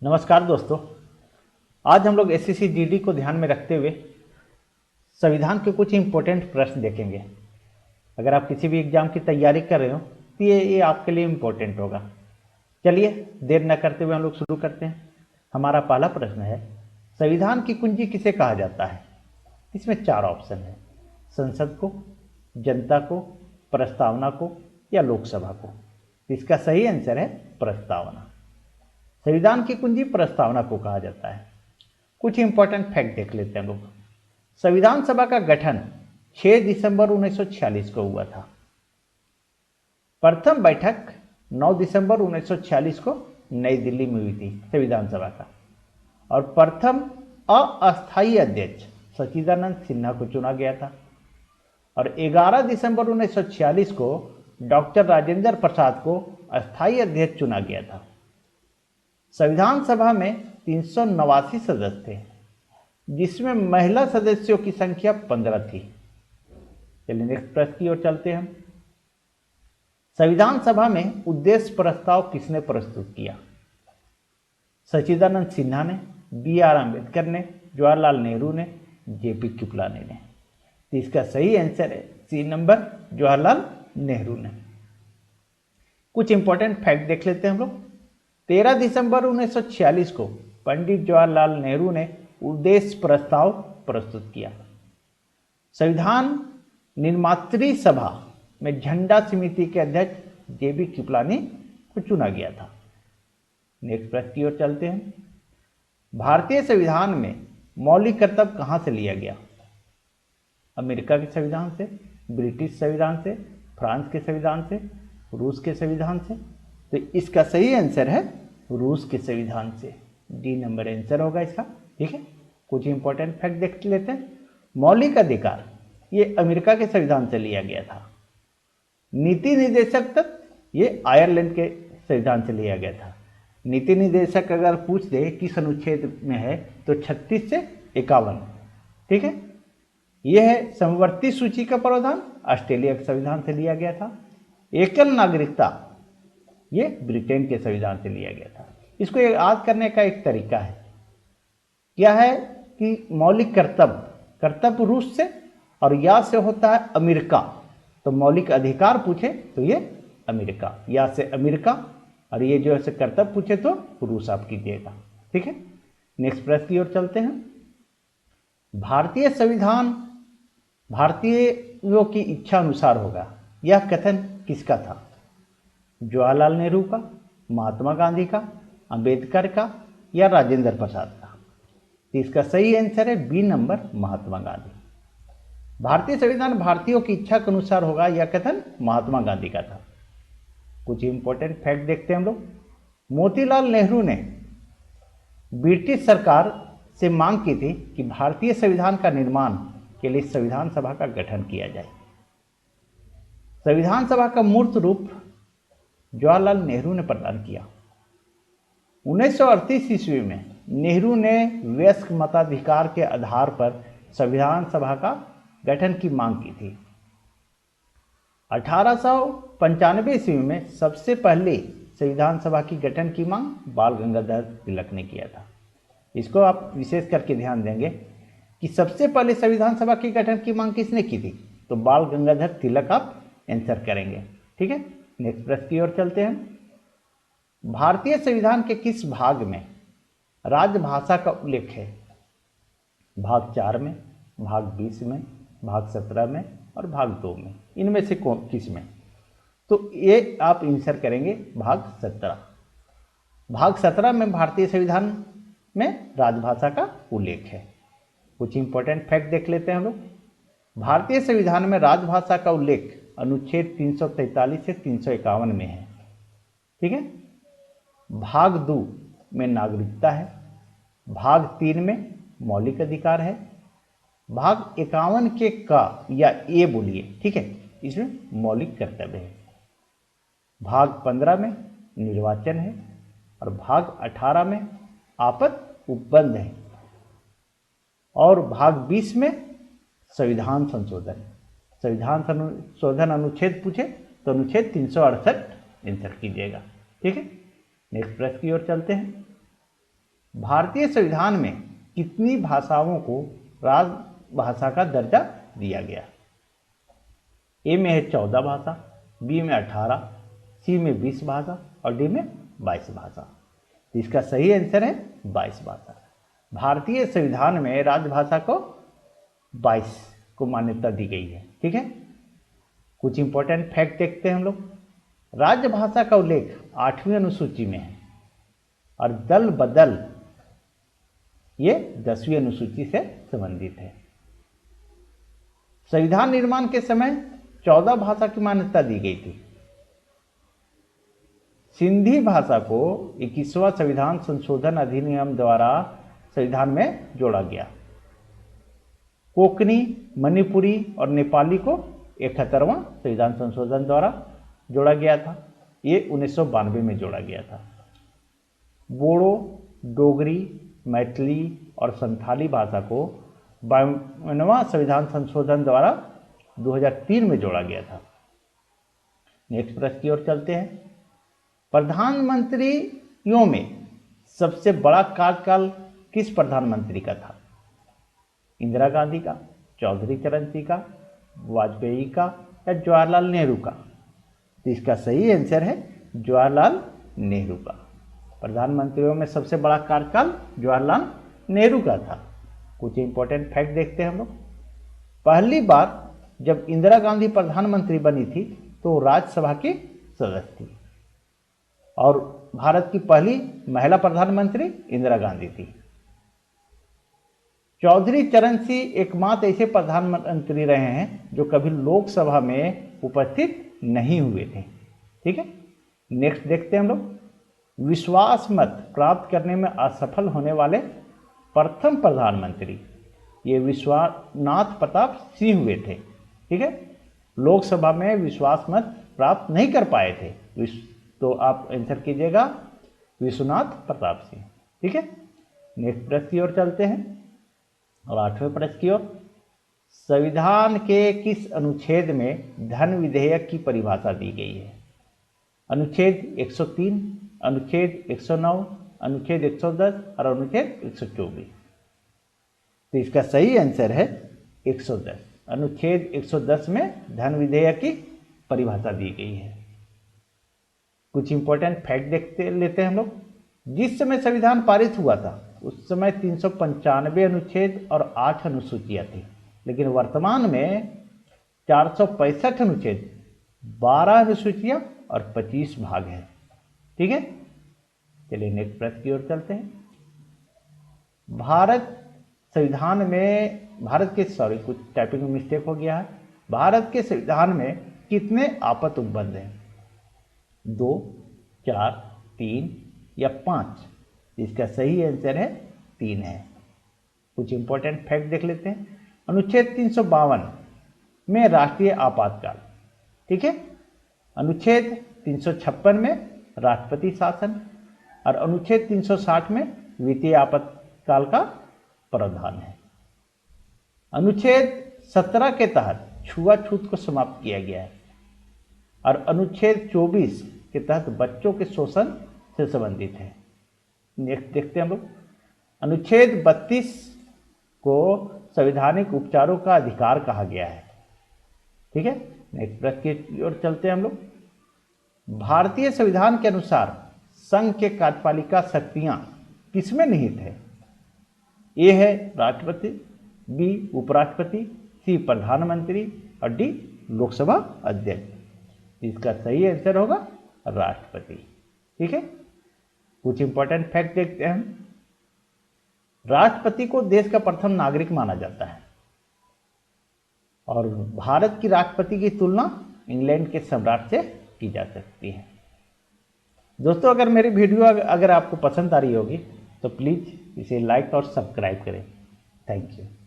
नमस्कार दोस्तों। आज हम लोग एसएससी जीडी को ध्यान में रखते हुए संविधान के कुछ इंपॉर्टेंट प्रश्न देखेंगे। अगर आप किसी भी एग्जाम की तैयारी कर रहे हो तो ये आपके लिए इम्पोर्टेंट होगा। चलिए देर न करते हुए हम लोग शुरू करते हैं। हमारा पहला प्रश्न है, संविधान की कुंजी किसे कहा जाता है? इसमें 4 ऑप्शन है, संसद को, जनता को, प्रस्तावना को या लोकसभा को। इसका सही आंसर है प्रस्तावना। संविधान की कुंजी प्रस्तावना को कहा जाता है। कुछ इंपॉर्टेंट फैक्ट देख लेते हैं लोग। संविधान सभा का गठन 6 दिसंबर 1946 को हुआ था। प्रथम बैठक 9 दिसंबर 1946 को नई दिल्ली में हुई थी संविधान सभा का, और प्रथम अस्थायी अध्यक्ष सच्चिदानंद सिन्हा को चुना गया था। और 11 दिसंबर 1946 को डॉक्टर राजेंद्र प्रसाद को अस्थायी अध्यक्ष चुना गया था। संविधान सभा में 389 सदस्य थे, जिसमें महिला सदस्यों की संख्या 15 थी। चलिए नेक्स्ट प्रश्न की ओर चलते हैं। संविधान सभा में उद्देश्य प्रस्ताव किसने प्रस्तुत किया? सच्चिदानंद सिन्हा ने, BR अम्बेडकर ने, जवाहरलाल नेहरू ने, JP कृपलानी ने। तो इसका सही आंसर है सी नंबर, जवाहरलाल नेहरू ने। कुछ इंपॉर्टेंट फैक्ट देख लेते हैं हम लोग। 13 दिसंबर 1946 को पंडित जवाहरलाल नेहरू ने उद्देश्य प्रस्ताव प्रस्तुत किया। संविधान निर्मात्री सभा में झंडा समिति के अध्यक्ष JP कृपलानी को चुना गया था। नेक्स्ट प्रश्न की ओर चलते हैं। भारतीय संविधान में मौलिक कर्तव्य कहां से लिया गया? अमेरिका के संविधान से, ब्रिटिश संविधान से, फ्रांस के संविधान से, रूस के संविधान से। तो इसका सही आंसर है रूस के संविधान से। डी नंबर आंसर होगा इसका। ठीक है, कुछ इंपॉर्टेंट फैक्ट देख लेते हैं। मौलिक अधिकार ये अमेरिका के संविधान से लिया गया था। नीति निदेशक तत्व ये आयरलैंड के संविधान से लिया गया था। नीति निदेशक अगर पूछ दे किस अनुच्छेद में है तो 36 से 51। ठीक है, यह है समवर्ती सूची का प्रावधान, ऑस्ट्रेलिया के संविधान से लिया गया था। एकल नागरिकता ये ब्रिटेन के संविधान से लिया गया था। इसको याद करने का एक तरीका है, क्या है कि मौलिक कर्तव्य रूस से और या से होता है अमेरिका। तो मौलिक अधिकार पूछे तो ये अमेरिका, या से अमेरिका, और ये जो है कर्तव्य पूछे तो रूस आप कीजिएगा। ठीक है, नेक्स्ट प्रश्न की ओर चलते हैं। भारतीय संविधान भारतीयों की इच्छा अनुसार होगा, यह कथन किसका था? जवाहरलाल नेहरू का, महात्मा गांधी का, अंबेडकर का या राजेंद्र प्रसाद का? तो इसका सही आंसर है बी नंबर, महात्मा गांधी। भारतीय संविधान भारतीयों की इच्छा के अनुसार होगा, यह कथन महात्मा गांधी का था। कुछ इंपॉर्टेंट फैक्ट देखते हैं हम लोग। मोतीलाल नेहरू ने ब्रिटिश सरकार से मांग की थी कि भारतीय संविधान का निर्माण के लिए संविधान सभा का गठन किया जाए। संविधान सभा का मूर्त रूप जवाहरलाल नेहरू ने प्रदान किया। 1938 ईस्वी में नेहरू ने वयस्क मताधिकार के आधार पर संविधान सभा का गठन की मांग की थी। 1895 ईस्वी में सबसे पहले संविधान सभा की गठन की मांग बाल गंगाधर तिलक ने किया था। इसको आप विशेष करके ध्यान देंगे कि सबसे पहले संविधान सभा की गठन की मांग किसने की थी, तो बाल गंगाधर तिलक आप आंसर करेंगे। ठीक है, नेक्स्ट प्रश्न की ओर चलते हैं। भारतीय संविधान के किस भाग में राजभाषा का उल्लेख है? भाग 4 में, भाग 20 में, भाग 17 में और भाग 2 में। इनमें से किस में? तो ये आप आंसर करेंगे भाग 17। भाग 17 में भारतीय संविधान में राजभाषा का उल्लेख है। कुछ इंपॉर्टेंट फैक्ट देख लेते हैं हम लोग। भारतीय संविधान में राजभाषा का उल्लेख अनुच्छेद 343 से 351 में है। ठीक है, भाग 2 में नागरिकता है, भाग 3 में मौलिक अधिकार है, भाग 51 के का या ए बोलिए, ठीक है, इसमें मौलिक कर्तव्य है। भाग 15 में निर्वाचन है और भाग 18 में आपद उपबंध है, और भाग 20 में संविधान संशोधन। संविधान संशोधन अनुच्छेद पूछे तो अनुच्छेद 368 आंसर कीजिएगा। ठीक है, नेक्स्ट प्रश्न की ओर चलते हैं। भारतीय संविधान में कितनी भाषाओं को राजभाषा का दर्जा दिया गया? ए में है 14 भाषा, बी में 18, सी में 20 भाषा और डी में 22 भाषा। तो इसका सही आंसर है 22 भाषा। भारतीय संविधान में राजभाषा को 22 को मान्यता दी गई है। ठीक है, कुछ इंपॉर्टेंट फैक्ट देखते हैं हम लोग। राजभाषा का उल्लेख 8वीं अनुसूची में है और दल बदल ये 10वीं अनुसूची से संबंधित है। संविधान निर्माण के समय 14 भाषा की मान्यता दी गई थी। सिंधी भाषा को 21वां संविधान संशोधन अधिनियम द्वारा संविधान में जोड़ा गया। कोंकणी, मणिपुरी और नेपाली को 71वां संविधान संशोधन द्वारा जोड़ा गया था। ये 1992 में जोड़ा गया था। बोडो, डोगरी, मैथिली और संथाली भाषा को 52वां संविधान संशोधन द्वारा 2003 में जोड़ा गया था। नेक्स्ट प्रश्न की ओर चलते हैं। प्रधानमंत्रियों में सबसे बड़ा कार्यकाल किस प्रधानमंत्री का था? इंदिरा गांधी का, चौधरी चरण सिंह का, वाजपेयी का या जवाहरलाल नेहरू का? तो इसका सही आंसर है जवाहरलाल नेहरू का। प्रधानमंत्रियों में सबसे बड़ा कार्यकाल जवाहरलाल नेहरू का था। कुछ इंपॉर्टेंट फैक्ट देखते हैं हम लोग। पहली बार जब इंदिरा गांधी प्रधानमंत्री बनी थी तो राज्यसभा की सदस्य थी और भारत की पहली महिला प्रधानमंत्री इंदिरा गांधी थी। चौधरी चरण सिंह एकमात्र ऐसे प्रधानमंत्री रहे हैं जो कभी लोकसभा में उपस्थित नहीं हुए थे। ठीक है, नेक्स्ट देखते हैं हम लोग। विश्वास मत प्राप्त करने में असफल होने वाले प्रथम प्रधानमंत्री ये विश्वनाथ प्रताप सिंह हुए थे। ठीक है, लोकसभा में विश्वास मत प्राप्त नहीं कर पाए थे, तो आप आंसर कीजिएगा विश्वनाथ प्रताप सिंह। ठीक है, नेक्स्ट प्रश्न की ओर चलते हैं और 8वें प्रश्न की ओर। संविधान के किस अनुच्छेद में धन विधेयक की परिभाषा दी गई है? अनुच्छेद 103, अनुच्छेद 109, अनुच्छेद 110 और अनुच्छेद 124। तो इसका सही आंसर है 110। अनुच्छेद 110 में धन विधेयक की परिभाषा दी गई है। कुछ इंपॉर्टेंट फैक्ट देखते लेते हैं हम लोग। जिस समय संविधान पारित हुआ था उस समय 395 अनुच्छेद और 8 अनुसूचियां थी, लेकिन वर्तमान में 465 अनुच्छेद, 12 अनुसूचियां और 25 भाग हैं। ठीक है, चलिए नेक्स्ट प्रश्न की ओर चलते हैं। कुछ टाइपिंग में मिस्टेक हो गया है। भारत के संविधान में कितने आपत्ति उपबंध हैं? 2, 4, 3 या 5? इसका सही आंसर है 3 है। कुछ इंपॉर्टेंट फैक्ट देख लेते हैं। अनुच्छेद 352 में राष्ट्रीय आपातकाल, ठीक है, अनुच्छेद 356 में राष्ट्रपति शासन और अनुच्छेद 360 में वित्तीय आपातकाल का प्रावधान है। अनुच्छेद 17 के तहत छुआछूत को समाप्त किया गया है और अनुच्छेद 24 के तहत बच्चों के शोषण से संबंधित है। नेक्स्ट देखते हैं हम लोग। अनुच्छेद 32 को संवैधानिक उपचारों का अधिकार कहा गया है। ठीक है, नेक्स्ट प्रश्न की ओर चलते हैं हम लोग। भारतीय संविधान के अनुसार संघ के कार्यपालिका शक्तियां किसमें निहित है? ए है राष्ट्रपति, बी उपराष्ट्रपति, सी प्रधानमंत्री और डी लोकसभा अध्यक्ष। इसका सही आंसर होगा राष्ट्रपति। ठीक है, कुछ इंपॉर्टेंट फैक्ट देखते हैं हम। राष्ट्रपति को देश का प्रथम नागरिक माना जाता है और भारत की राष्ट्रपति की तुलना इंग्लैंड के सम्राट से की जा सकती है। दोस्तों, अगर मेरी वीडियो अगर आपको पसंद आ रही होगी तो प्लीज़ इसे लाइक और सब्सक्राइब करें। Thank you.